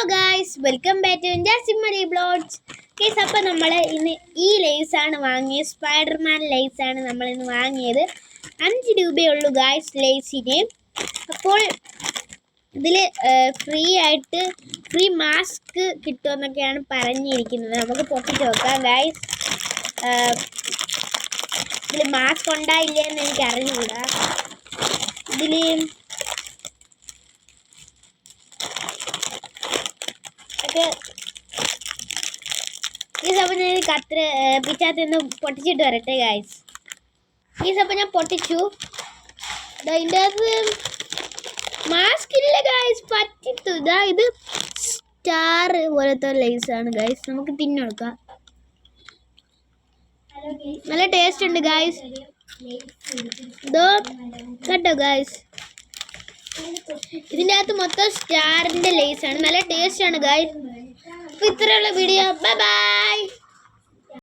Hello guys, welcome back to Jasimali blogs. Guys, അപ്പോൾ നമ്മൾ ഇന്ന് ഈ ലേസാണ് വാങ്ങിയത്. സ്പൈഡർമാൻ ലേസാണ് നമ്മൾ ഇന്ന് വാങ്ങിയത്. 5 രൂപയേ ഉള്ളൂ ഗായ്സ് ലേസിന്. അപ്പോൾ ഇതിൽ ഫ്രീ മാസ്ക് കിട്ടുമെന്നൊക്കെയാണ് പറഞ്ഞിരിക്കുന്നത്. നമുക്ക് പൊട്ടിച്ച് നോക്കാം ഗായ്സ്. ഇതിൽ മാസ്ക് ഉണ്ടായില്ലേ എന്ന് എനിക്ക് അറിഞ്ഞുകൂടാ. ഇതിൽ ഈ സമയം ഞാൻ കത്ര പിച്ചാത്തൊന്ന് പൊട്ടിച്ചിട്ട് വരട്ടെ ഗായ്സ്. ഈ സമയം ഞാൻ പൊട്ടിച്ചു. ഇതിൻ്റെ അകത്ത് മാസ്ക് ഇല്ല ഗായ്സ്, പറ്റിത്തു. ഇതാ ഇത് സ്റ്റാർ പോലത്തെ ലേസാണ് ഗായ്സ്. നമുക്ക് തിന്നെടുക്കാം. നല്ല ടേസ്റ്റ് ഉണ്ട് ഗായ്സ്. ഇതോ കേട്ടോ ഗായ്സ്, ഇതിൻ്റെ അകത്ത് മൊത്തം സ്റ്റാറിൻ്റെ ലേസാണ്. നല്ല ടേസ്റ്റ് ആണ് ഗായ്സ്. അപ്പോൾ ഇത്രയുള്ള വീഡിയോ. Bye bye.